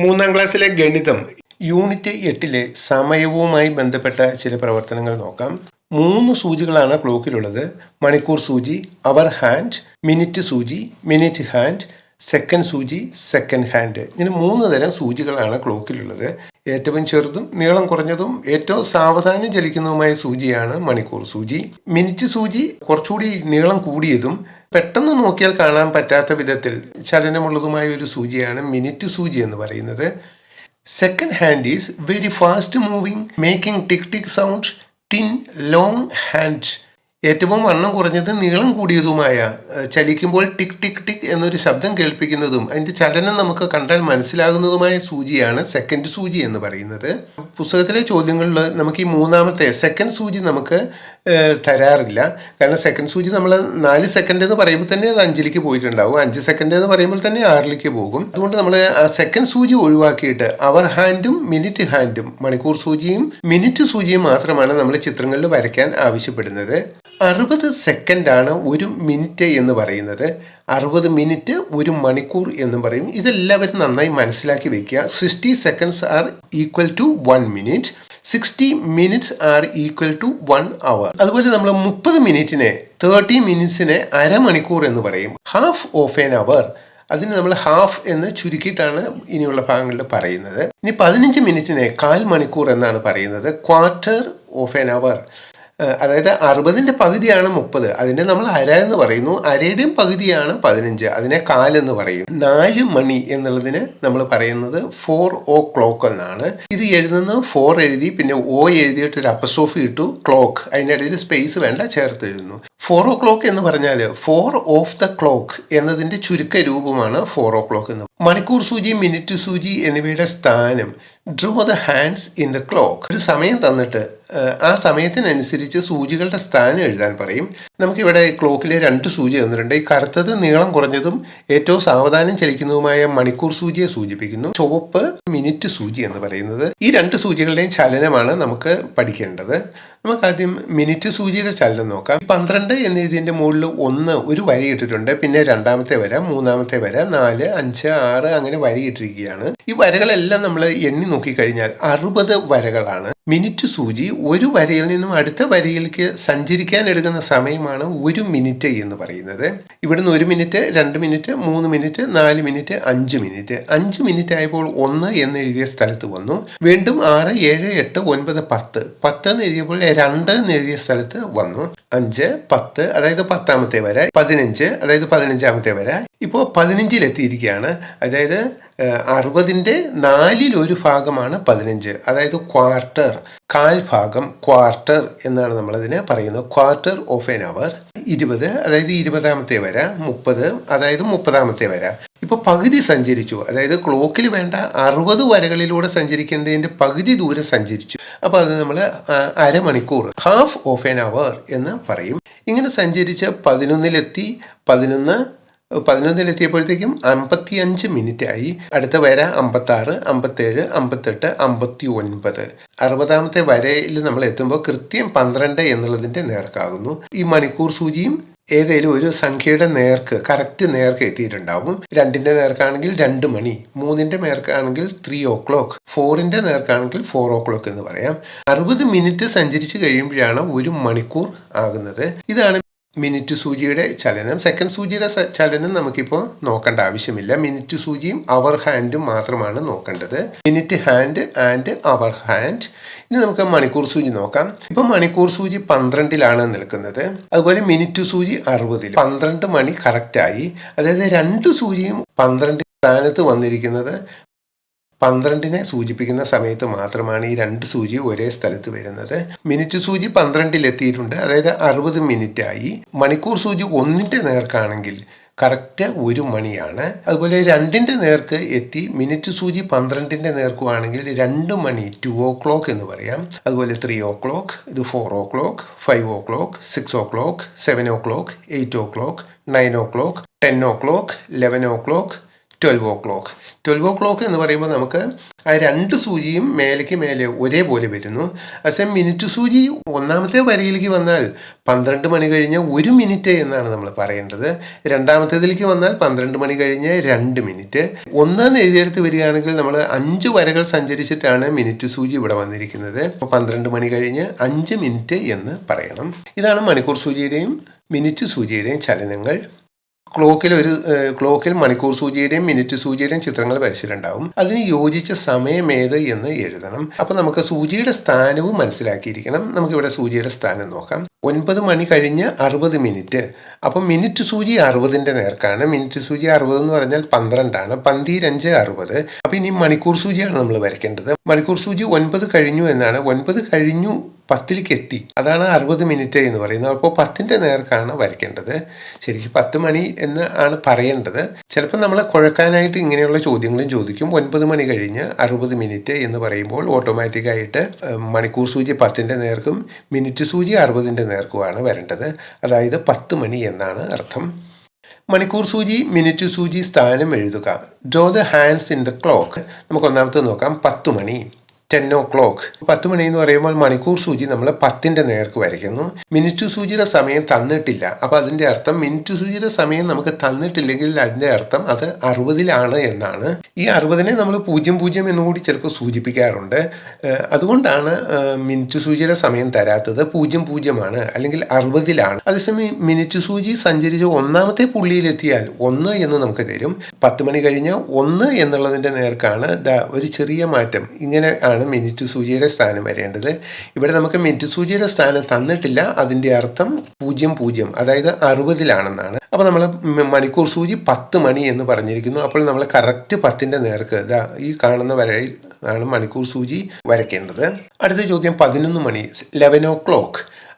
മൂന്നാം ക്ലാസ്സിലെ ഗണിതം യൂണിറ്റ് 8 സമയവുമായി ബന്ധപ്പെട്ട ചില പ്രവർത്തനങ്ങൾ നോക്കാം. 3 സൂചികളാണ് ക്ലോക്കിലുള്ളത്. മണിക്കൂർ സൂചി, അവർ ഹാൻഡ്, മിനിറ്റ് സൂചി, മിനിറ്റ് ഹാൻഡ്, സെക്കൻഡ് സൂചി, സെക്കൻഡ് ഹാൻഡ്. ഇങ്ങനെ 3 തരം സൂചികളാണ് ക്ലോക്കിലുള്ളത്. ഏറ്റവും ചെറുതും നീളം കുറഞ്ഞതും ഏറ്റവും സാവധാനം ചലിക്കുന്നതുമായ സൂചിയാണ് മണിക്കൂർ സൂചി. മിനിറ്റ് സൂചി കുറച്ചുകൂടി നീളം കൂടിയതും പെട്ടെന്ന് നോക്കിയാൽ കാണാൻ പറ്റാത്ത വിധത്തിൽ ചലനമുള്ളതുമായ ഒരു സൂചിയാണ് മിനിറ്റ് സൂചി എന്ന് പറയുന്നത്. Second hand is very fast moving, making tick tick sound, thin long hand. ഏറ്റവും വണ്ണം കുറഞ്ഞത് നീളം കൂടിയതുമായ ചലിക്കുമ്പോൾ ടിക് ടിക് ടിക് എന്നൊരു ശബ്ദം കേൾപ്പിക്കുന്നതും അതിൻ്റെ ചലനം നമുക്ക് കണ്ടാൽ മനസ്സിലാകുന്നതുമായ സൂചിയാണ് സെക്കൻഡ് സൂചി എന്ന് പറയുന്നത്. പുസ്തകത്തിലെ ചോദ്യങ്ങളിൽ നമുക്ക് ഈ മൂന്നാമത്തെ സെക്കൻഡ് സൂചി നമുക്ക് തരാറില്ല. കാരണം സെക്കൻഡ് സൂചി നമ്മൾ 4 സെക്കൻഡ് എന്ന് പറയുമ്പോൾ തന്നെ അത് 5ലേക്ക് പോയിട്ടുണ്ടാവും. 5 സെക്കൻഡ് എന്ന് പറയുമ്പോൾ തന്നെ 6ലേക്ക് പോകും. അതുകൊണ്ട് നമ്മൾ ആ സെക്കൻഡ് സൂചി ഒഴിവാക്കിയിട്ട് അവർ ഹാൻഡും മിനിറ്റ് ഹാൻഡും മണിക്കൂർ സൂചിയും മിനിറ്റ് സൂചിയും മാത്രമാണ് നമ്മൾ ചിത്രങ്ങളിൽ വരയ്ക്കാൻ ആവശ്യപ്പെടുന്നത്. 60 സെക്കൻഡാണ് ഒരു മിനിറ്റ് എന്ന് പറയുന്നത്. 60 മിനിറ്റ് ഒരു മണിക്കൂർ എന്നും പറയും. ഇതെല്ലാവരും നന്നായി മനസ്സിലാക്കി വെക്കുക. 60 seconds are equal to 1 minute. 60 minutes are equal to 1 hour. അതുപോലെ നമ്മൾ 30 മിനിറ്റിനെ 30 മിനിറ്റ്സിനെ അരമണിക്കൂർ എന്ന് പറയും. ഹാഫ് ഓഫ് എൻ അവർ, അതിന് നമ്മൾ ഹാഫ് എന്ന് ചുരുക്കിയിട്ടാണ് ഇനിയുള്ള ഭാഗങ്ങളിൽ പറയുന്നത്. ഇനി 15 മിനിറ്റിനെ 1/4 മണിക്കൂർ എന്നാണ് പറയുന്നത്. ക്വാർട്ടർ ഓഫ് എൻ അവർ. അതായത് 60ന്റെ പകുതിയാണ് 30, അതിനെ നമ്മൾ അര എന്ന് പറയുന്നു. അരയുടെയും പകുതിയാണ് 15, അതിനെ 1/4 എന്ന് പറയും. 4 മണി എന്നുള്ളതിന് നമ്മൾ പറയുന്നത് 4 o'clock എന്നാണ്. ഇത് എഴുതുന്നത് 4 എഴുതി പിന്നെ O എഴുതിയിട്ട് ഒരു അപ്പസ്ട്രോഫി ഇട്ടു, ക്ലോക്ക്, അതിനിടയിൽ സ്പേസ് വേണ്ട, ചേർത്ത് എഴുതുന്നു. 4 o'clock എന്ന് പറഞ്ഞാൽ 4 ഓഫ് ദ ക്ലോക്ക് എന്നതിൻ്റെ ചുരുക്ക രൂപമാണ് 4 o'clock എന്ന്. മണിക്കൂർ സൂചി, മിനിറ്റ് സൂചി എന്നിവയുടെ സ്ഥാനം draw the hands in the clock. ഒരു സമയം തന്നിട്ട് ആ സമയത്തിനനുസരിച്ച് സൂചികളുടെ സ്ഥാനം എഴുതാൻ പറയും. നമുക്കിവിടെ ക്ലോക്കിലെ 2 സൂചി തന്നിട്ടുണ്ട്. ഈ കറുത്തത് നീളം കുറഞ്ഞതും ഏറ്റവും സാവധാനം ചലിക്കുന്നതുമായ മണിക്കൂർ സൂചിയെ സൂചിപ്പിക്കുന്നു. ചുവപ്പ് മിനിറ്റ് സൂചി എന്ന് പറയുന്നത്. ഈ 2 സൂചികളുടെയും ചലനമാണ് നമുക്ക് പഠിക്കേണ്ടത്. നമുക്ക് ആദ്യം മിനിറ്റ് സൂചിയുടെ ചലനം നോക്കാം. 12 എന്നതിൻ്റെ മുകളിൽ 1 ഒരു വരി ഇട്ടിട്ടുണ്ട്. പിന്നെ രണ്ടാമത്തെ വര, മൂന്നാമത്തെ വര, 4, 5, 6 അങ്ങനെ വരി ഇട്ടിരിക്കുകയാണ്. ഈ വരകളെല്ലാം നമ്മൾ എണ്ണി നോക്കിക്കഴിഞ്ഞാൽ 60 വരകളാണ്. മിനിറ്റ് സൂചി ഒരു വരയിൽ നിന്നും അടുത്ത വരയിലേക്ക് സഞ്ചരിക്കാൻ എടുക്കുന്ന സമയമാണ് 1 മിനിറ്റ് എന്ന് പറയുന്നത്. ഇവിടുന്ന് 1 minute, 2 minute, 3 minute, 4 minute, 5 minute. 5 minute ആയപ്പോൾ 1 എന്ന് എഴുതിയ സ്ഥലത്ത് വന്നു. വീണ്ടും 6, 7, 8, 9, 10. 10 എന്ന് എഴുതിയപ്പോൾ 2 എന്ന് എഴുതിയ സ്ഥലത്ത് വന്നു. 5, 10, അതായത് 10ാമത്തെ വര. 15, അതായത് 15ാമത്തെ വര. ഇപ്പോൾ 15-ലെത്തിയിരിക്കുകയാണ്. അതായത് 60ന്റെ 4/1 ഭാഗമാണ് 15, അതായത് ക്വാർട്ടർ, 1/4 ഭാഗം, ക്വാർട്ടർ എന്നാണ് നമ്മളതിനെ പറയുന്നത്. ക്വാർട്ടർ ഓഫ് എൻ അവർ. 20, അതായത് 20ാമത്തെ വര. 30, അതായത് 30ാമത്തെ വര. ഇപ്പോൾ പകുതി സഞ്ചരിച്ചു, അതായത് ക്ലോക്കിൽ വേണ്ട 60 വരകളിലൂടെ സഞ്ചരിക്കേണ്ടതിൻ്റെ പകുതി ദൂരം സഞ്ചരിച്ചു. അപ്പോൾ അത് നമ്മൾ അരമണിക്കൂർ, ഹാഫ് ഓഫ് എൻ അവർ എന്ന് പറയും. ഇങ്ങനെ സഞ്ചരിച്ച് 11-ലെത്തി. 11-ലെത്തിയപ്പോഴത്തേക്കും 55 മിനിറ്റ് ആയി. അടുത്ത വര 56, 57, 58, 59. 60ാമത്തെ വരയിൽ നമ്മൾ എത്തുമ്പോൾ കൃത്യം 12 എന്നുള്ളതിൻ്റെ നേർക്കാകുന്നു. ഈ മണിക്കൂർ സൂചിയും ഏതെങ്കിലും ഒരു സംഖ്യയുടെ നേർക്ക്, കറക്റ്റ് നേർക്ക് എത്തിയിട്ടുണ്ടാവും. 2ന്റെ നേർക്കാണെങ്കിൽ 2 മണി, 3ന്റെ നേർക്കാണെങ്കിൽ 3 o'clock, 4ന്റെ നേർക്കാണെങ്കിൽ 4 o'clock എന്ന് പറയാം. 60 മിനിറ്റ് സഞ്ചരിച്ച് കഴിയുമ്പോഴാണ് 1 മണിക്കൂർ ആകുന്നത്. ഇതാണ് മിനിറ്റ് സൂചിയുടെ ചലനം. സെക്കൻഡ് സൂചിയുടെ ചലനം നമുക്കിപ്പോൾ നോക്കേണ്ട ആവശ്യമില്ല. മിനിറ്റ് സൂചിയും അവർ ഹാൻഡും മാത്രമാണ് നോക്കേണ്ടത്. Minute hand and hour hand. ഇനി നമുക്ക് മണിക്കൂർ സൂചി നോക്കാം. ഇപ്പം മണിക്കൂർ സൂചി 12ലാണ് നിൽക്കുന്നത്. അതുപോലെ മിനിറ്റ് സൂചി 60. 12 മണി കറക്റ്റായി. അതായത് 2 സൂചിയും 12 സ്ഥാനത്ത് വന്നിരിക്കുന്നത് 12നെ സൂചിപ്പിക്കുന്ന സമയത്ത് മാത്രമാണ് ഈ 2 സൂചി ഒരേ സ്ഥലത്ത് വരുന്നത്. മിനിറ്റ് സൂചി 12-ലെത്തിയിട്ടുണ്ട്, അതായത് 60 മിനിറ്റ് ആയി. മണിക്കൂർ സൂചി 1ന്റെ നേർക്കാണെങ്കിൽ കറക്റ്റ് 1 മണിയാണ്. അതുപോലെ 2ന്റെ നേർക്ക് എത്തി മിനിറ്റ് സൂചി 12ന്റെ നേർക്കുവാണെങ്കിൽ 2 മണി, 2 o'clock എന്ന് പറയാം. അതുപോലെ 3 o'clock, ഇത് 4 o'clock, 5 o'clock, 6 o'clock, 7 o'clock, 8 o'clock, 9 o'clock, 10 o'clock, 11 o'clock, 12 o'clock. 12 o'clock എന്ന് പറയുമ്പോൾ നമുക്ക് ആ രണ്ട് സൂചിയും മേലേക്ക് മേലെ ഒരേപോലെ വരുന്നു. അതേസമയം മിനിറ്റ് സൂചി ഒന്നാമത്തെ വരിയിലേക്ക് വന്നാൽ 12 മണി കഴിഞ്ഞ് 1 മിനിറ്റ് എന്നാണ് നമ്മൾ പറയേണ്ടത്. രണ്ടാമത്തേതിലേക്ക് വന്നാൽ 12 മണി കഴിഞ്ഞ് 2 മിനിറ്റ്. ഒന്നെന്ന് എഴുതിയെടുത്ത് വരികയാണെങ്കിൽ നമ്മൾ 5 വരകൾ സഞ്ചരിച്ചിട്ടാണ് മിനിറ്റ് സൂചി ഇവിടെ വന്നിരിക്കുന്നത്. 12 മണി കഴിഞ്ഞ് 5 മിനിറ്റ് എന്ന് പറയണം. ഇതാണ് മണിക്കൂർ സൂചിയുടെയും മിനിറ്റ് സൂചിയുടെയും ചലനങ്ങൾ. ക്ലോക്കിൽ മണിക്കൂർ സൂചിയുടെയും മിനിറ്റ് സൂചിയുടെയും ചിത്രങ്ങൾ വരച്ചിട്ടുണ്ടാവും. അതിന് യോജിച്ച സമയമേത് എന്ന് എഴുതണം. അപ്പോൾ നമുക്ക് സൂചിയുടെ സ്ഥാനവും മനസ്സിലാക്കിയിരിക്കണം. നമുക്കിവിടെ സൂചിയുടെ സ്ഥാനം നോക്കാം. 9 മണി കഴിഞ്ഞ് 60 മിനിറ്റ്. അപ്പം മിനിറ്റ് സൂചി 60ന്റെ നേർക്കാണ്. മിനിറ്റ് സൂചി 60 എന്ന് പറഞ്ഞാൽ 12 ആണ്. 12 60. അപ്പം ഇനി മണിക്കൂർ സൂചിയാണ് നമ്മൾ വരയ്ക്കേണ്ടത്. മണിക്കൂർ സൂചി 9 കഴിഞ്ഞു എന്നാണ്. 9 കഴിഞ്ഞു 10ലേക്ക് എത്തി. അതാണ് 60 മിനിറ്റ് എന്ന് പറയുന്നത്. അപ്പോൾ 10ന്റെ നേർക്കാണ് വരയ്ക്കേണ്ടത്. ശരിക്കും 10 മണി എന്ന് ആണ് പറയേണ്ടത്. ചിലപ്പോൾ നമ്മൾ കുഴക്കാനായിട്ട് ഇങ്ങനെയുള്ള ചോദ്യങ്ങളും ചോദിക്കും. 9 മണി കഴിഞ്ഞ് 60 മിനിറ്റ് എന്ന് പറയുമ്പോൾ ഓട്ടോമാറ്റിക്കായിട്ട് മണിക്കൂർ സൂചി 10ന്റെ നേർക്കും മിനിറ്റ് സൂചി 60ന്റെ നേർക്കുമാണ് വരേണ്ടത്. അതായത് 10 മണി എന്നാണ് അർത്ഥം. മണിക്കൂർ സൂചി മിനിറ്റ് സൂചി സ്ഥാനം എഴുതുക. Draw the hands in the clock. നമുക്ക് ഒന്നാമത്തെ നോക്കാം. 10 മണി, 10 o'clock. 10 മണി എന്ന് പറയുമ്പോൾ മണിക്കൂർ സൂചി നമ്മൾ 10ന്റെ നേർക്ക് വരയ്ക്കുന്നു. മിനിറ്റ് സൂചിയുടെ സമയം തന്നിട്ടില്ല. അപ്പോൾ അതിൻ്റെ അർത്ഥം മിനിറ്റ് സൂചിയുടെ സമയം നമുക്ക് തന്നിട്ടില്ലെങ്കിൽ അതിൻ്റെ അർത്ഥം അത് 60ലാണ് എന്നാണ്. ഈ 60നെ നമ്മൾ 00 എന്നുകൂടി ചിലപ്പോൾ സൂചിപ്പിക്കാറുണ്ട്. അതുകൊണ്ടാണ് മിനിറ്റ് സൂചിയുടെ സമയം തരാത്തത്. 00 അല്ലെങ്കിൽ 60ലാണ്. അതേസമയം മിനിറ്റ് സൂചി സഞ്ചരിച്ച് ഒന്നാമത്തെ പുള്ളിയിലെത്തിയാൽ 1 എന്ന് നമുക്ക് തരും. 10 മണി കഴിഞ്ഞ് 1 എന്നുള്ളതിൻ്റെ നേർക്കാണ് ഒരു ചെറിയ മാറ്റം. ഇങ്ങനെ മിനിറ്റ് സൂചിയുടെ സ്ഥാനം വരേണ്ടത്. ഇവിടെ നമുക്ക് മിനിറ്റ് സൂചിയുടെ സ്ഥാനം തന്നിട്ടില്ല. അതിൻ്റെ അർത്ഥം 00, അതായത് 60ലാണെന്നാണ്. അപ്പോൾ നമ്മൾ മണിക്കൂർ സൂചി 10 മണി എന്ന് പറഞ്ഞിരിക്കുന്നു. അപ്പോൾ നമ്മൾ കറക്റ്റ് 10ന്റെ നേർക്ക് ഈ കാണുന്ന വരയിൽ ആണ് മണിക്കൂർ സൂചി വരയ്ക്കേണ്ടത്. അടുത്ത ചോദ്യം 11 മണി, 11 o'clock.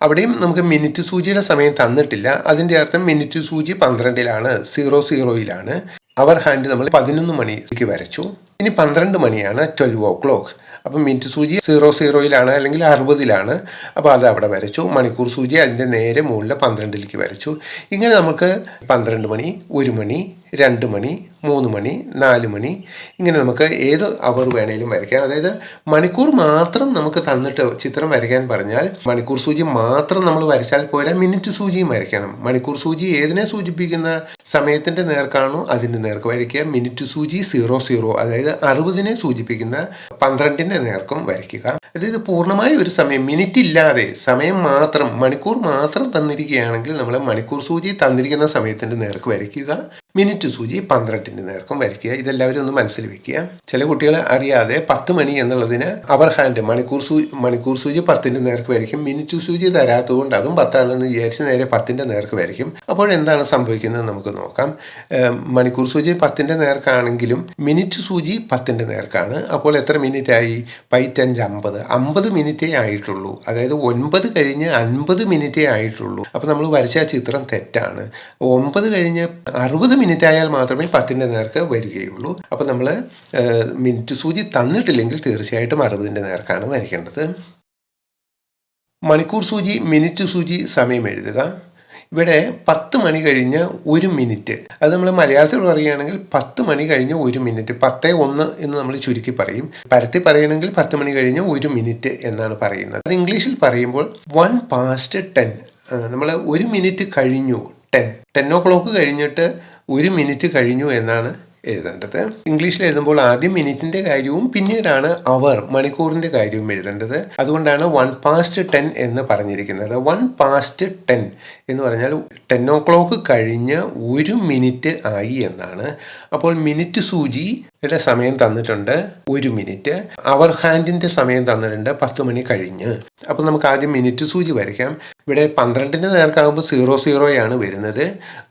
അവിടെയും നമുക്ക് മിനിറ്റ് സൂചിയുടെ സമയം തന്നിട്ടില്ല. അതിൻ്റെ അർത്ഥം മിനിറ്റ് സൂചി 12ലാണ്, 00യിലാണ്. അവർ ഹാൻഡ് നമ്മൾ 11 മണിക്ക് വരച്ചു. ഇനി 12 മണിയാണ്, 12 o'clock. അപ്പം മിനിറ്റ് സൂചി 00യിലാണ് അല്ലെങ്കിൽ 60ലാണ്. അപ്പോൾ അത് അവിടെ വരച്ചു. മണിക്കൂർ സൂചി അതിൻ്റെ നേരെ മുകളിൽ 12ലേക്ക് വരച്ചു. ഇങ്ങനെ നമുക്ക് 12 മണി, 1 മണി, 2 മണി, 3 മണി, 4 മണി, ഇങ്ങനെ നമുക്ക് ഏത് അവർ വേണേലും വരയ്ക്കാം. അതായത് മണിക്കൂർ മാത്രം നമുക്ക് തന്നിട്ട് ചിത്രം വരയ്ക്കാൻ പറഞ്ഞാൽ മണിക്കൂർ സൂചി മാത്രം നമ്മൾ വരച്ചാൽ പോരാ, മിനിറ്റ് സൂചിയും വരയ്ക്കണം. മണിക്കൂർ സൂചി ഏതിനെ സൂചിപ്പിക്കുന്ന സമയത്തിൻ്റെ നേർക്കാണോ അതിൻ്റെ നേർക്ക് വരയ്ക്കുക. മിനിറ്റ് സൂചി 00, അതായത് 60നെ സൂചിപ്പിക്കുന്ന 12ന്റെ നേർക്കും വരയ്ക്കുക. അതായത് പൂർണ്ണമായ ഒരു സമയം, മിനിറ്റ് ഇല്ലാതെ സമയം മാത്രം, മണിക്കൂർ മാത്രം തന്നിരിക്കുകയാണെങ്കിൽ നമ്മൾ മണിക്കൂർ സൂചി തന്നിരിക്കുന്ന സമയത്തിൻ്റെ നേർക്ക് വരയ്ക്കുക. മിനിറ്റ് സൂചി 12ന്റെ നേർക്കും വരയ്ക്കുക. ഇതെല്ലാവരും ഒന്ന് മനസ്സിൽ വെക്കുക. ചില കുട്ടികൾ അറിയാതെ 10 മണി എന്നുള്ളതിന് അവർ ഹാൻഡ് മണിക്കൂർ സൂചി 10ന്റെ നേർക്ക് വരയ്ക്കും. മിനിറ്റ് സൂചി തരാത്തതുകൊണ്ട് അതും 10ആണെന്ന് വിചാരിച്ച് നേരെ 10ന്റെ നേർക്ക് വരയ്ക്കും. അപ്പോൾ എന്താണ് സംഭവിക്കുന്നത് നമുക്ക് നോക്കാം. മണിക്കൂർ സൂചി 10ന്റെ നേർക്കാണെങ്കിലും മിനിറ്റ് സൂചി 10ന്റെ നേർക്കാണ്. അപ്പോൾ എത്ര മിനിറ്റ് ആയി? 5×5 50 മിനിറ്റേ ആയിട്ടുള്ളൂ. അതായത് 9 കഴിഞ്ഞ് 50 മിനിറ്റേ ആയിട്ടുള്ളൂ. അപ്പോൾ നമ്മൾ വരച്ച ചിത്രം തെറ്റാണ്. 9 കഴിഞ്ഞ് 60 മിനിറ്റ് ആയാൽ മാത്രമേ 10ന്റെ നേർക്ക് വരികയുള്ളൂ. അപ്പോൾ നമ്മൾ മിനിറ്റ് സൂചി തന്നിട്ടില്ലെങ്കിൽ തീർച്ചയായിട്ടും 60ന്റെ നേർക്കാണ് വരയ്ക്കേണ്ടത്. മണിക്കൂർ സൂചി മിനിറ്റ് സൂചി സമയം എഴുതുക. ഇവിടെ 10 മണി കഴിഞ്ഞ് 1 മിനിറ്റ്. അത് നമ്മൾ മലയാളത്തിൽ പറയുകയാണെങ്കിൽ 10 മണി കഴിഞ്ഞ് 1 മിനിറ്റ്, 10:01 എന്ന് നമ്മൾ ചുരുക്കി പറയും. പരത്തി പറയുകയാണെങ്കിൽ 10 മണി കഴിഞ്ഞ് 1 മിനിറ്റ് എന്നാണ് പറയുന്നത്. അത് ഇംഗ്ലീഷിൽ പറയുമ്പോൾ 1:10. നമ്മൾ 1 മിനിറ്റ് കഴിഞ്ഞു, 10 o'clock കഴിഞ്ഞിട്ട് 1 മിനിറ്റ് കഴിഞ്ഞു എന്നാണ് എഴുതേണ്ടത്. ഇംഗ്ലീഷിൽ എഴുതുമ്പോൾ ആദ്യം മിനിറ്റിൻ്റെ കാര്യവും പിന്നീടാണ് അവർ മണിക്കൂറിൻ്റെ കാര്യവും എഴുതേണ്ടത്. അതുകൊണ്ടാണ് 1:10 എന്ന് പറഞ്ഞിരിക്കുന്നത്. 1:10 എന്ന് പറഞ്ഞാൽ 10 o'clock കഴിഞ്ഞ് 1 മിനിറ്റ് ആയി എന്നാണ്. അപ്പോൾ മിനിറ്റ് സൂചിയുടെ സമയം തന്നിട്ടുണ്ട് 1 മിനിറ്റ്. അവർ ഹാൻഡിൻ്റെ സമയം തന്നിട്ടുണ്ട് 10 മണി കഴിഞ്ഞ്. അപ്പോൾ നമുക്ക് ആദ്യം മിനിറ്റ് സൂചി വരയ്ക്കാം. ഇവിടെ 12ന്റെ നേർക്കാകുമ്പോൾ 00 വരുന്നത്.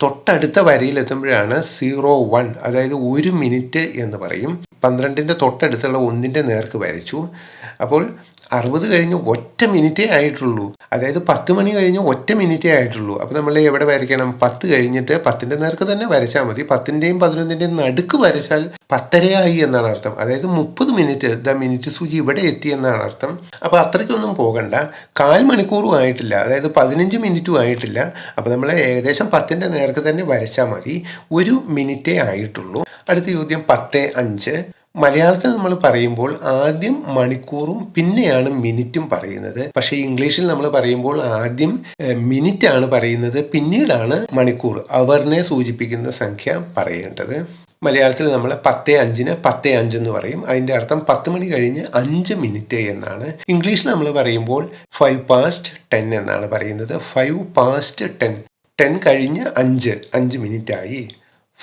തൊട്ടടുത്ത വരയിലെത്തുമ്പോഴാണ് 01, അതായത് 1 മിനിറ്റ് എന്ന് പറയും. 12ന്റെ തൊട്ടടുത്തുള്ള 1ന്റെ നേർക്ക് വരച്ചു. അപ്പോൾ 60 കഴിഞ്ഞ് ഒറ്റ മിനിറ്റേ ആയിട്ടുള്ളൂ. അതായത് 10 മണി കഴിഞ്ഞ് ഒറ്റ മിനിറ്റേ ആയിട്ടുള്ളൂ. അപ്പോൾ നമ്മൾ എവിടെ വരയ്ക്കണം? 10 കഴിഞ്ഞിട്ട് 10ൻ്റെ നേർക്ക് തന്നെ വരച്ചാൽ മതി. 10ൻ്റെയും 11ൻ്റെയും നടുക്ക് വരച്ചാൽ 10:30 ആയി എന്നാണ് അർത്ഥം. അതായത് 30 മിനിറ്റ്, മിനിറ്റ് സൂചി ഇവിടെ എത്തി എന്നാണ് അർത്ഥം. അപ്പോൾ അത്രയ്ക്കൊന്നും പോകണ്ട. 1/4 മണിക്കൂറും ആയിട്ടില്ല, അതായത് 15 മിനിറ്റും ആയിട്ടില്ല. അപ്പോൾ നമ്മൾ ഏകദേശം 10ൻ്റെ നേർക്ക് തന്നെ വരച്ചാൽ മതി. 1 മിനിറ്റേ ആയിട്ടുള്ളൂ. അടുത്ത ചോദ്യം 10:05. മലയാളത്തിൽ നമ്മൾ പറയുമ്പോൾ ആദ്യം മണിക്കൂറും പിന്നെയാണ് മിനിറ്റും പറയുന്നത്. പക്ഷേ ഇംഗ്ലീഷിൽ നമ്മൾ പറയുമ്പോൾ ആദ്യം മിനിറ്റ് ആണ് പറയുന്നത്, പിന്നീടാണ് മണിക്കൂർ, അവറിനെ സൂചിപ്പിക്കുന്ന സംഖ്യ പറയേണ്ടത്. മലയാളത്തിൽ നമ്മൾ 10:05 10:05 എന്ന് പറയും. അതിൻ്റെ അർത്ഥം 10 മണി കഴിഞ്ഞ് 5 മിനിറ്റ് എന്നാണ്. ഇംഗ്ലീഷിൽ നമ്മൾ പറയുമ്പോൾ 5:10 എന്നാണ് പറയുന്നത്. 5:10, 10 കഴിഞ്ഞ് 5 മിനിറ്റ് ആയി.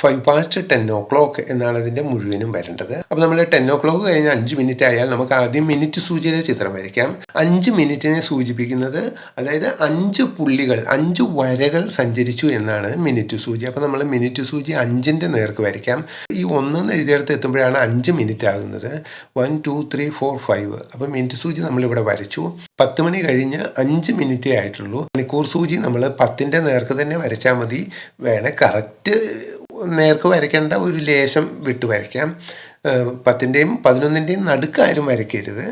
5:10 എന്നാണ് ഇതിൻ്റെ മുഴുവനും വരേണ്ടത്. അപ്പോൾ നമ്മൾ 10 കഴിഞ്ഞ് 5 മിനിറ്റ് ആയാൽ നമുക്ക് ആദ്യം മിനിറ്റ് സൂചിയുടെ ചിത്രം വരയ്ക്കാം. 5 മിനിറ്റിനെ സൂചിപ്പിക്കുന്നത്, അതായത് 5 പുള്ളികൾ, 5 വരകൾ സഞ്ചരിച്ചു എന്നാണ് മിനിറ്റ് സൂചി. അപ്പോൾ നമ്മൾ മിനിറ്റ് സൂചി 5ൻ്റെ നേർക്ക് വരയ്ക്കാം. ഈ 1 എന്ന് എഴുതിയെടുത്ത് എത്തുമ്പോഴാണ് 5 മിനിറ്റ് ആകുന്നത്. 1 2 3 4 5. അപ്പോൾ മിനിറ്റ് സൂചി നമ്മളിവിടെ വരച്ചു. 10 മണി കഴിഞ്ഞ് 5 മിനിറ്റേ ആയിട്ടുള്ളൂ. മണിക്കൂർ സൂചി നമ്മൾ 10ൻ്റെ നേർക്ക് തന്നെ വരച്ചാൽ മതി. വേണേ കറക്റ്റ് നേർക്ക് വരയ്ക്കേണ്ട, ഒരു ലേശം വിട്ട് വരയ്ക്കാം. 10ൻ്റെയും 11ൻ്റെയും നടുക്ക് ആരും വരയ്ക്കരുത്,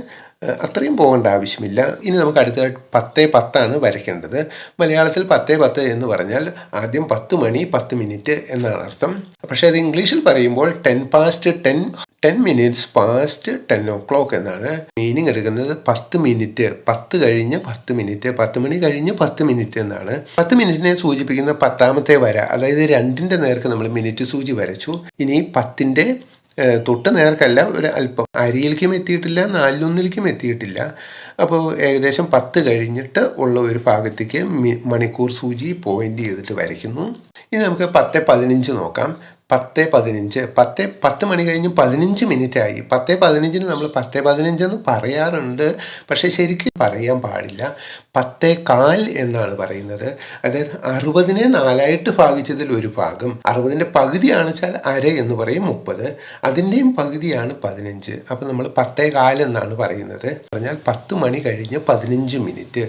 അത്രയും പോകേണ്ട ആവശ്യമില്ല. ഇനി നമുക്ക് അടുത്ത 10:10 വരയ്ക്കേണ്ടത്. മലയാളത്തിൽ 10:10 എന്ന് പറഞ്ഞാൽ ആദ്യം 10 മണി 10 മിനിറ്റ് എന്നാണ് അർത്ഥം. പക്ഷേ അത് ഇംഗ്ലീഷിൽ പറയുമ്പോൾ 10 minutes past 10 എന്നാണ്. മീനിങ് എടുക്കുന്നത് 10 മിനിറ്റ്, 10 കഴിഞ്ഞ് 10 മിനിറ്റ്, 10 മണി കഴിഞ്ഞ് 10 മിനിറ്റ് എന്നാണ്. 10 മിനിറ്റിനെ സൂചിപ്പിക്കുന്ന 10ാമത്തെ വര, അതായത് 2ൻ്റെ നേർക്ക് നമ്മൾ മിനിറ്റ് സൂചി വരച്ചു. ഇനി 10ൻ്റെ തൊട്ട് നേർക്കല്ല, ഒരു അല്പം അരിയിലേക്കും എത്തിയിട്ടില്ല, 4:1 എത്തിയിട്ടില്ല. അപ്പോൾ ഏകദേശം 10 കഴിഞ്ഞിട്ട് ഉള്ള ഒരു ഭാഗത്തേക്ക് മണിക്കൂർ സൂചി പോയിന്റ് ചെയ്തിട്ട് വരയ്ക്കുന്നു. ഇനി നമുക്ക് 10:15 നോക്കാം. 10:15, 10 മണി കഴിഞ്ഞ് 15 മിനിറ്റ് ആയി. 10:15 നമ്മൾ 10:15 എന്ന് പറയാറുണ്ട്, പക്ഷേ ശരിക്കും പറയാൻ പാടില്ല. 10:15 എന്നാണ് പറയുന്നത്. അതായത് 60നെ 4 ഭാഗിച്ചതിൽ ഒരു ഭാഗം, 60ൻ്റെ പകുതിയാണ് വെച്ചാൽ അര എന്ന് പറയും, 30. അതിൻ്റെയും പകുതിയാണ് 15. അപ്പോൾ നമ്മൾ 10:15 എന്നാണ് പറയുന്നത്. പറഞ്ഞാൽ 10 മണി കഴിഞ്ഞ് 15 മിനിറ്റ്.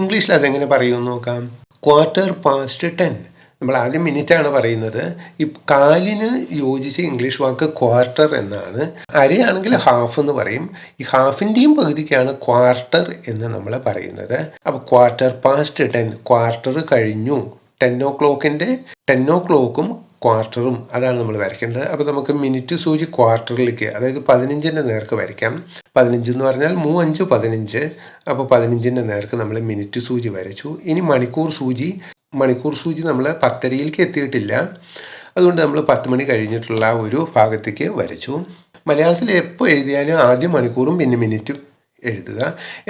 ഇംഗ്ലീഷിൽ അതെങ്ങനെ പറയുമെന്ന് നോക്കാം. 10:15. നമ്മൾ ആദ്യം മിനിറ്റാണ് പറയുന്നത്. ഈ കാലിന് യോജിച്ച ഇംഗ്ലീഷ് വാക്ക് ക്വാർട്ടർ എന്നാണ്. അരയാണെങ്കിൽ ഹാഫ് എന്ന് പറയും. ഈ ഹാഫിൻ്റെയും പകുതിക്കാണ് ക്വാർട്ടർ എന്ന് നമ്മൾ പറയുന്നത്. അപ്പോൾ 10:15, ക്വാർട്ടർ കഴിഞ്ഞു. 10 o'clock'ും ക്വാർട്ടറും അതാണ് നമ്മൾ വരയ്ക്കേണ്ടത്. അപ്പോൾ നമുക്ക് മിനിറ്റ് സൂചി ക്വാർട്ടറിലേക്ക്, അതായത് 15ൻ്റെ നേർക്ക് വരയ്ക്കാം. 15 എന്ന് പറഞ്ഞാൽ 3 5 15. അപ്പോൾ 15ൻ്റെ നേർക്ക് നമ്മൾ മിനിറ്റ് സൂചി വരച്ചു. ഇനി മണിക്കൂർ സൂചി നമ്മൾ 10:30 എത്തിയിട്ടില്ല, അതുകൊണ്ട് നമ്മൾ 10 മണി കഴിഞ്ഞിട്ടുള്ള ഒരു ഭാഗത്തേക്ക് വരച്ചു. മലയാളത്തിൽ എപ്പോൾ എഴുതിയാലും ആദ്യം മണിക്കൂറും പിന്നെ മിനിറ്റും എഴുതുക.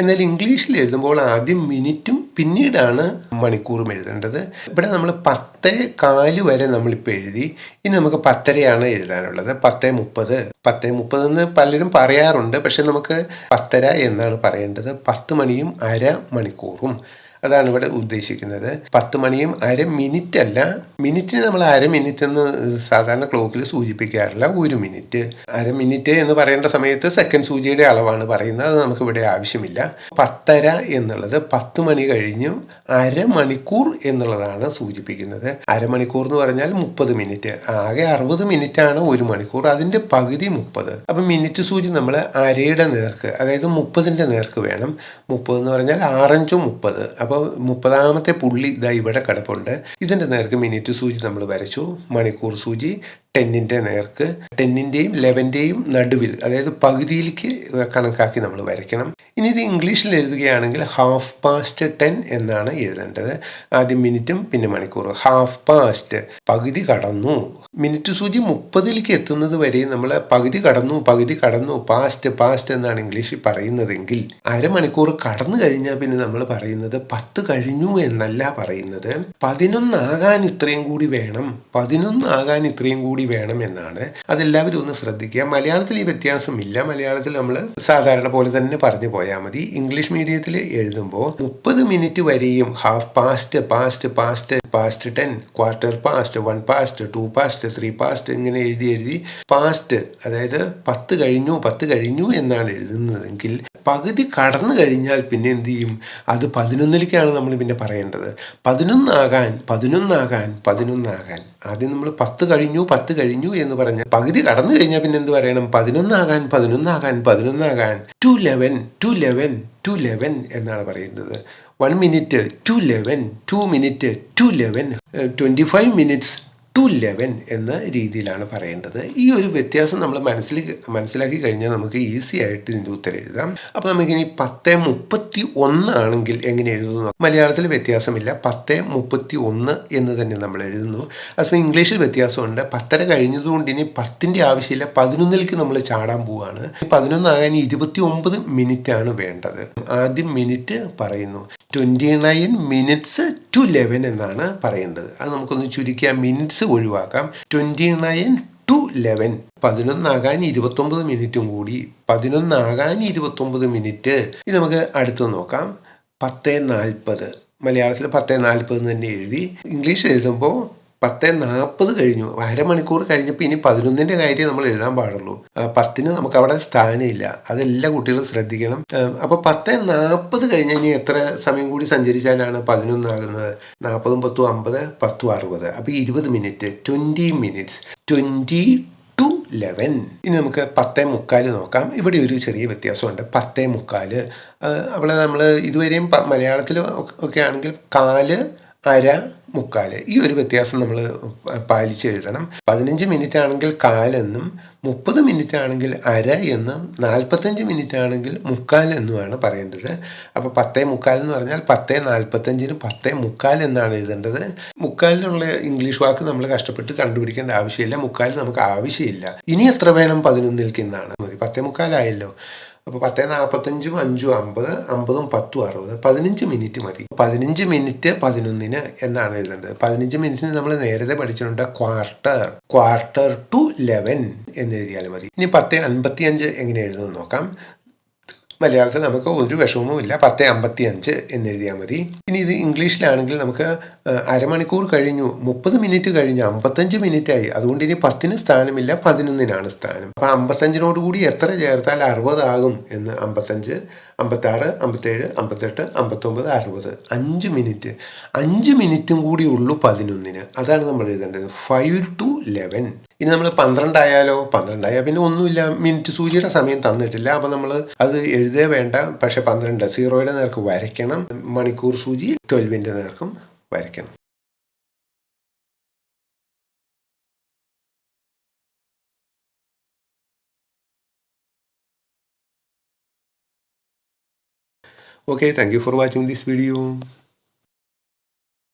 എന്നാൽ ഇംഗ്ലീഷിൽ എഴുതുമ്പോൾ ആദ്യം മിനിറ്റും പിന്നീടാണ് മണിക്കൂറും എഴുതേണ്ടത്. ഇവിടെ നമ്മൾ 10:15 വരെ നമ്മളിപ്പോൾ എഴുതി. ഇനി നമുക്ക് 10:30 എഴുതാനുള്ളത്. 10:30 എന്ന് പലരും പറയാറുണ്ട്, പക്ഷെ നമുക്ക് 10:30 എന്നാണ് പറയേണ്ടത്. 10 മണിയും അര മണിക്കൂറും അതാണ് ഇവിടെ ഉദ്ദേശിക്കുന്നത്. 10 മണിയും അര മിനിറ്റ് അല്ല. മിനിറ്റിന് നമ്മൾ അര മിനിറ്റ് എന്ന് സാധാരണ ക്ലോക്കിൽ സൂചിപ്പിക്കാറില്ല, 1 മിനിറ്റ്. അര മിനിറ്റ് എന്ന് പറയേണ്ട സമയത്ത് സെക്കൻഡ് സൂചിയുടെ അളവാണ് പറയുന്നത്. അത് നമുക്കിവിടെ ആവശ്യമില്ല. 10:30 എന്നുള്ളത് 10 മണി കഴിഞ്ഞും അരമണിക്കൂർ എന്നുള്ളതാണ് സൂചിപ്പിക്കുന്നത്. അരമണിക്കൂർ എന്ന് പറഞ്ഞാൽ 30 മിനിറ്റ്. ആകെ 60 മിനിറ്റാണ് 1 മണിക്കൂർ, അതിൻ്റെ പകുതി 30. അപ്പം മിനിറ്റ് സൂചി നമ്മൾ അരയുടെ നേർക്ക്, അതായത് 30ൻ്റെ നേർക്ക് വേണം. 30 എന്ന് പറഞ്ഞാൽ 6 5 30. അപ്പോൾ 30ാമത്തെ പുള്ളി ഇതാ ഇവിടെ കിടപ്പുണ്ട്. ഇതിൻ്റെ നേർക്ക് മിനിറ്റ് സൂചി നമ്മൾ വരച്ചു. മണിക്കൂർ സൂചി 10ൻ്റെ നേർക്ക്, 10ൻ്റെയും 11ൻ്റെയും നടുവിൽ, അതായത് പകുതിയിലേക്ക് കണക്കാക്കി നമ്മൾ വരയ്ക്കണം. ഇനി ഇത് ഇംഗ്ലീഷിൽ എഴുതുകയാണെങ്കിൽ 10:30 എന്നാണ് എഴുതേണ്ടത്. ആദ്യം മിനിറ്റും പിന്നെ മണിക്കൂർ. 10:30, പകുതി കടന്നു. മിനിറ്റ് സൂചി 30ലേക്ക് എത്തുന്നത് വരെ നമ്മൾ പകുതി കടന്നു പാസ്റ്റ് എന്നാണ് ഇംഗ്ലീഷിൽ പറയുന്നതെങ്കിൽ, അരമണിക്കൂർ കടന്നു കഴിഞ്ഞാൽ പിന്നെ നമ്മൾ പറയുന്നത് 10 കഴിഞ്ഞു എന്നല്ല പറയുന്നത്. 11 ആകാൻ ഇത്രയും കൂടി വേണം എന്നാണ്. അതെല്ലാവരും ഒന്ന് ശ്രദ്ധിക്കുക. മലയാളത്തിൽ ഈ വ്യത്യാസമില്ല. മലയാളത്തിൽ നമ്മൾ സാധാരണ പോലെ തന്നെ പറഞ്ഞു പോയാൽ മതി. ഇംഗ്ലീഷ് മീഡിയത്തിൽ എഴുതുമ്പോൾ 30 മിനിറ്റ് വരെയും half past, past 10, quarter past, 1 past, 2 past, 3 past ഇങ്ങനെ എഴുതി പാസ്റ്റ്, അതായത് 10 കഴിഞ്ഞു എന്നാണ് എഴുതുന്നതെങ്കിൽ പകുതി കടന്നു കഴിഞ്ഞാൽ പിന്നെ എന്ത് ചെയ്യും? അത് 11ലേക്കാണ് നമ്മൾ പിന്നെ പറയേണ്ടത്. 11 11 ആദ്യം നമ്മൾ 10 കഴിഞ്ഞു എന്ന് പറഞ്ഞ് പകുതി കടന്നു കഴിഞ്ഞാൽ പിന്നെ എന്ത് പറയണം? 11 ടു 11 എന്നാണ് പറയുന്നത്. 1 minute to 11, 2 minute to 11, 25 minutes to 11 എന്ന രീതിയിലാണ് പറയേണ്ടത്. ഈ ഒരു വ്യത്യാസം നമ്മൾ മനസ്സിലാക്കി കഴിഞ്ഞാൽ നമുക്ക് ഈസി ആയിട്ട് ഇതിൻ്റെ ഉത്തരം എഴുതാം. അപ്പോൾ നമുക്കിനി 10:31 ആണെങ്കിൽ എങ്ങനെ എഴുതുന്നു? മലയാളത്തിൽ വ്യത്യാസമില്ല, 10:31 എന്ന് തന്നെ നമ്മൾ എഴുതുന്നു. അതേസമയം ഇംഗ്ലീഷിൽ വ്യത്യാസമുണ്ട്. 10:30 കഴിഞ്ഞതുകൊണ്ട് ഇനി 10ൻ്റെ ആവശ്യമില്ല, 11ലേക്ക് നമ്മൾ ചാടാൻ പോവുകയാണ്. 11 ആകാൻ 29 മിനിറ്റ് ആണ് വേണ്ടത്. ആദ്യം മിനിറ്റ് പറയുന്നു. 29 മിനിറ്റ്സ് ടു 11 എന്നാണ് പറയേണ്ടത്. അത് നമുക്കൊന്ന് ചുരുക്കിയ മിനിറ്റ്സ് ഒഴിവാക്കാം. 29 ടു 11. 11 ആകാൻ 29 മിനിറ്റും കൂടി. 11 ആകാൻ 29 മിനിറ്റ്. ഇത് നമുക്ക് അടുത്ത് നോക്കാം. 10:40. മലയാളത്തിൽ 10:40 എന്ന് തന്നെ എഴുതി. ഇംഗ്ലീഷ് എഴുതുമ്പോൾ 10:40 കഴിഞ്ഞു. അരമണിക്കൂർ കഴിഞ്ഞപ്പോൾ ഇനി 11ൻ്റെ കാര്യം നമ്മൾ എഴുതാൻ പാടുള്ളൂ. 10ന് നമുക്ക് അവിടെ സ്ഥാനമില്ല. അതെല്ലാ കുട്ടികളും ശ്രദ്ധിക്കണം. അപ്പോൾ 10:40 കഴിഞ്ഞാൽ ഇനി എത്ര സമയം കൂടി സഞ്ചരിച്ചാലാണ് 11 ആകുന്നത്? 40, 10, 50, 10, 60. അപ്പോൾ 20 മിനിറ്റ്, 20 മിനിറ്റ്സ്, 20 ടു 11. ഇനി നമുക്ക് 10:45 നോക്കാം. ഇവിടെ ഒരു ചെറിയ വ്യത്യാസമുണ്ട്. 10:45 അവിടെ നമ്മൾ ഇതുവരെയും മലയാളത്തിൽ ഒക്കെ ആണെങ്കിൽ കാല്, അര, മുക്കാൽ, ഈ ഒരു വ്യത്യാസം നമ്മൾ പാലിച്ച് എഴുതണം. 15 മിനിറ്റ് ആണെങ്കിൽ കാലെന്നും, 30 മിനിറ്റ് ആണെങ്കിൽ അര എന്നും, 45 മിനിറ്റ് ആണെങ്കിൽ മുക്കാൽ എന്നുമാണ് പറയേണ്ടത്. അപ്പോൾ 10:45 എന്ന് പറഞ്ഞാൽ 10:45 10:45 എന്നാണ് എഴുതേണ്ടത്. മുക്കാലിനുള്ള ഇംഗ്ലീഷ് വാക്ക് നമ്മൾ കഷ്ടപ്പെട്ട് കണ്ടുപിടിക്കേണ്ട ആവശ്യമില്ല. മുക്കാൽ നമുക്ക് ആവശ്യമില്ല. ഇനി എത്ര വേണം? 11ലേക്ക് എന്നാണ് മതി. 10:45 അപ്പോൾ 10:45, 5, 50, 50, 10, 60, 15 മിനിറ്റ് മതി. 15 മിനിറ്റ് 11 എന്നാണ് എഴുതേണ്ടത്. 15 മിനിറ്റിന് നമ്മൾ നേരത്തെ പഠിച്ചിട്ടുണ്ട് ക്വാർട്ടർ ടു 11 എന്ന് എഴുതിയാൽ മതി. ഇനി 10:55 എങ്ങനെ എഴുതുമെന്ന് നോക്കാം. മലയാളത്തിൽ നമുക്ക് ഒരു വിഷമവുമില്ല, 10:55 എന്ന് എഴുതിയാൽ മതി. ഇനി ഇത് ഇംഗ്ലീഷിലാണെങ്കിൽ നമുക്ക് അരമണിക്കൂർ കഴിഞ്ഞു, 30 മിനിറ്റ് കഴിഞ്ഞു, 55 മിനിറ്റ് ആയി. അതുകൊണ്ട് ഇനി 10ന് സ്ഥാനമില്ല, 11നാണ് സ്ഥാനം. അപ്പോൾ 55നോട് കൂടി എത്ര ചേർത്താൽ 60 ആകും എന്ന്? 55, 56, 57, 58, 59, 60. 5 മിനിറ്റ്. 5 മിനിറ്റും കൂടി ഉള്ളൂ 11ന്. അതാണ് നമ്മൾ എഴുതേണ്ടത്. 5 to 11. ഇനി നമ്മൾ 12 ആയാലോ? 12 ആയാൽ പിന്നെ ഒന്നുമില്ല. മിനിറ്റ് സൂചിയുടെ സമയം തന്നിട്ടില്ല. അപ്പോൾ നമ്മൾ അത് എഴുതേ വേണ്ട. പക്ഷേ 12 0യുടെ നേർക്ക് വരയ്ക്കണം. മണിക്കൂർ സൂചി 12ൻ്റെ നേർക്കും വരയ്ക്കണം. Okay, thank you for watching this video.